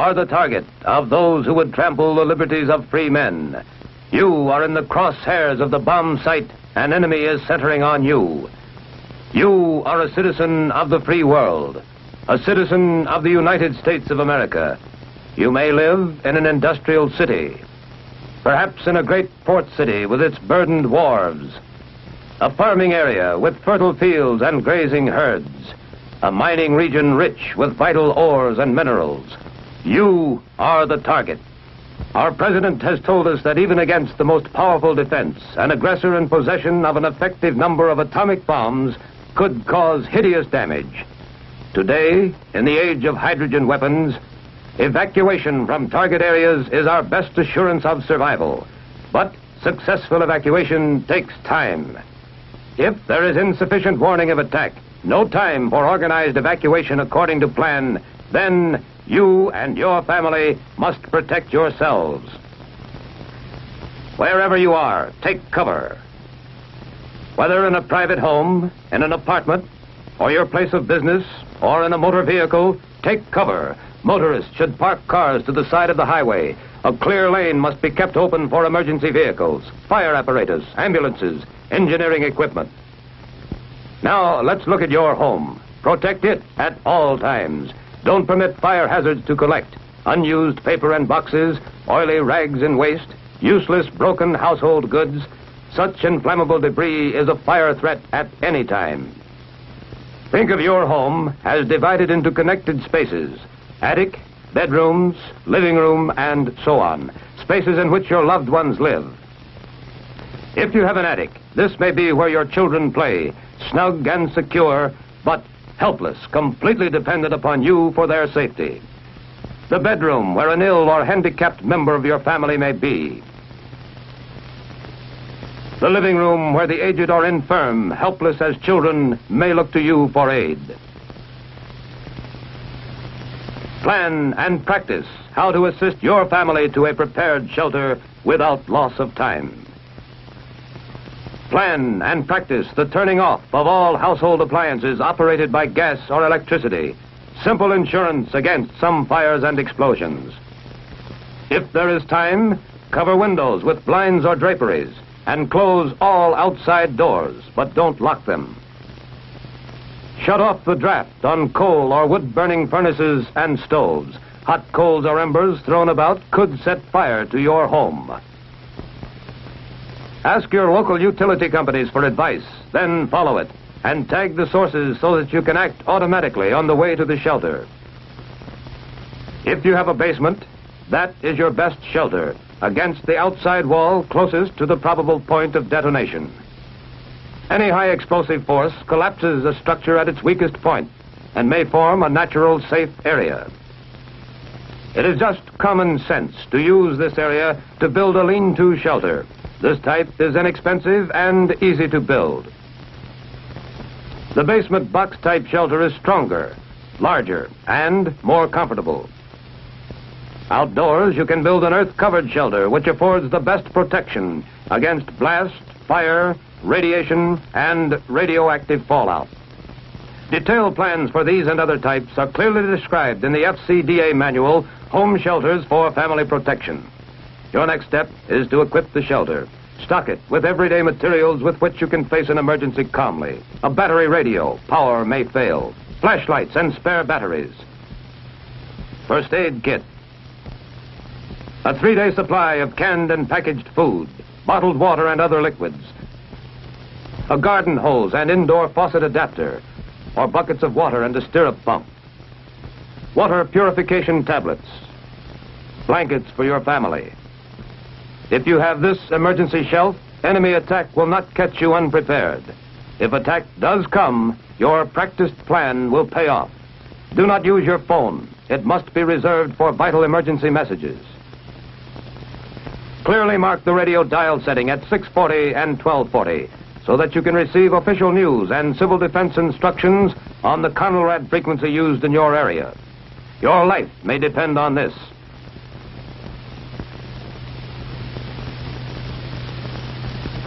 are the target of those who would trample the liberties of free men. You are in the crosshairs of the bomb sight. An enemy is centering on you. You are a citizen of the free world, a citizen of the United States of America. You may live in an industrial city, perhaps in a great port city with its burdened wharves, a farming area with fertile fields and grazing herds, a mining region rich with vital ores and minerals. You are the target. Our president has told us that even against the most powerful defense, an aggressor in possession of an effective number of atomic bombs could cause hideous damage. Today, in the age of hydrogen weapons, evacuation from target areas is our best assurance of survival. But successful evacuation takes time. If there is insufficient warning of attack, no time for organized evacuation according to plan, then you and your family must protect yourselves. Wherever you are, take cover. Whether in a private home, in an apartment, or your place of business, or in a motor vehicle, take cover. Motorists should park cars to the side of the highway. A clear lane must be kept open for emergency vehicles, fire apparatus, ambulances, engineering equipment. Now, let's look at your home. Protect it at all times. Don't permit fire hazards to collect. Unused paper and boxes, oily rags and waste, useless broken household goods. Such inflammable debris is a fire threat at any time. Think of your home as divided into connected spaces. Attic, bedrooms, living room, and so on. Spaces in which your loved ones live. If you have an attic, this may be where your children play, snug and secure, but helpless, completely dependent upon you for their safety. The bedroom where an ill or handicapped member of your family may be. The living room where the aged or infirm, helpless as children, may look to you for aid. Plan and practice how to assist your family to a prepared shelter without loss of time. Plan and practice the turning off of all household appliances operated by gas or electricity. Simple insurance against some fires and explosions. If there is time, cover windows with blinds or draperies and close all outside doors, but don't lock them. Shut off the draft on coal or wood-burning furnaces and stoves. Hot coals or embers thrown about could set fire to your home. Ask your local utility companies for advice, then follow it, and tag the sources so that you can act automatically on the way to the shelter. If you have a basement, that is your best shelter against the outside wall closest to the probable point of detonation. Any high explosive force collapses a structure at its weakest point and may form a natural safe area. It is just common sense to use this area to build a lean-to shelter. This type is inexpensive and easy to build. The basement box-type shelter is stronger, larger, and more comfortable. Outdoors, you can build an earth-covered shelter which affords the best protection against blast, fire, radiation, and radioactive fallout. Detailed plans for these and other types are clearly described in the FCDA manual, Home Shelters for Family Protection. Your next step is to equip the shelter. Stock it with everyday materials with which you can face an emergency calmly. A battery radio, power may fail. Flashlights and spare batteries. First aid kit. A 3-day supply of canned and packaged food, bottled water and other liquids. A garden hose and indoor faucet adapter, or buckets of water and a stirrup pump. Water purification tablets. Blankets for your family. If you have this emergency shelf, enemy attack will not catch you unprepared. If attack does come, your practiced plan will pay off. Do not use your phone. It must be reserved for vital emergency messages. Clearly mark the radio dial setting at 640 and 1240 so that you can receive official news and civil defense instructions on the Conelrad frequency used in your area. Your life may depend on this.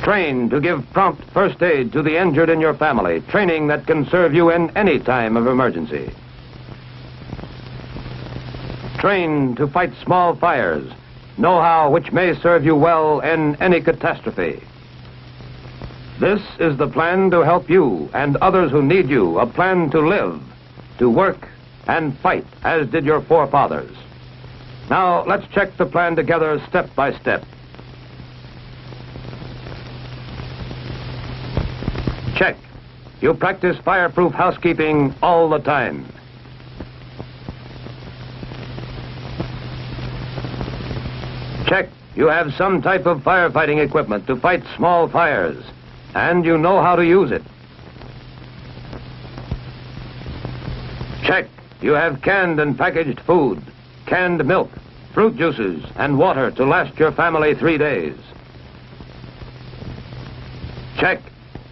Train to give prompt first aid to the injured in your family, training that can serve you in any time of emergency. trained to fight small fires, know-how which may serve you well in any catastrophe. This is the plan to help you and others who need you, a plan to live, to work, and fight, as did your forefathers. Now, let's check the plan together step by step. Check. You practice fireproof housekeeping all the time. Check. You have some type of firefighting equipment to fight small fires, and you know how to use it. Check. You have canned and packaged food, canned milk, fruit juices, and water to last your family 3 days. Check.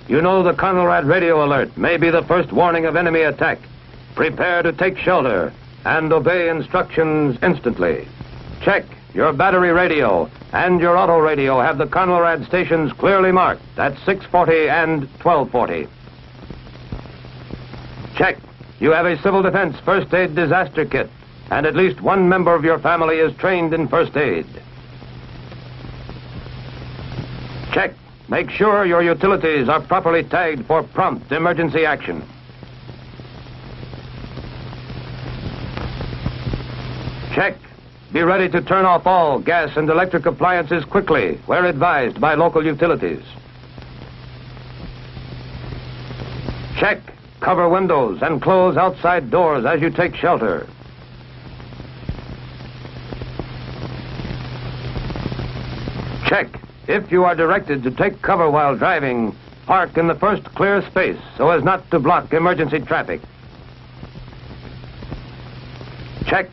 You know the Conelrad radio alert may be the first warning of enemy attack. Prepare to take shelter and obey instructions instantly. Check. Your battery radio and your auto radio have the Conelrad stations clearly marked at 640 and 1240. Check. You have a civil defense first aid disaster kit, and at least one member of your family is trained in first aid. Check. Make sure your utilities are properly tagged for prompt emergency action. Check. Be ready to turn off all gas and electric appliances quickly, where advised by local utilities. Check. Cover windows and close outside doors as you take shelter. Check. If you are directed to take cover while driving, park in the first clear space so as not to block emergency traffic. Check.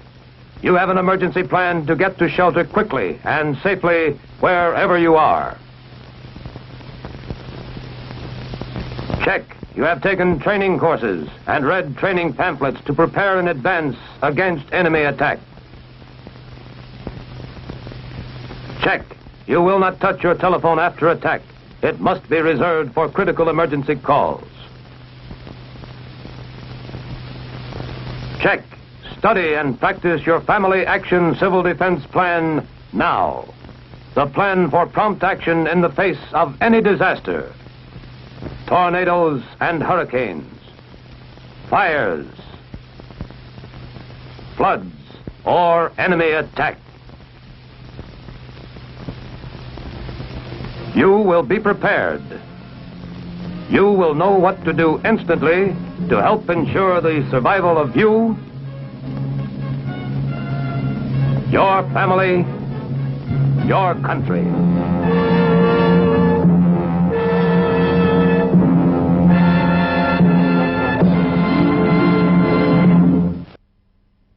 You have an emergency plan to get to shelter quickly and safely wherever you are. Check. You have taken training courses and read training pamphlets to prepare in advance against enemy attack. Check. You will not touch your telephone after attack. It must be reserved for critical emergency calls. Check. Study and practice your Family Action Civil Defense Plan now. The plan for prompt action in the face of any disaster. Tornadoes and hurricanes. Fires. Floods or enemy attack. You will be prepared. You will know what to do instantly to help ensure the survival of you, your family, your country.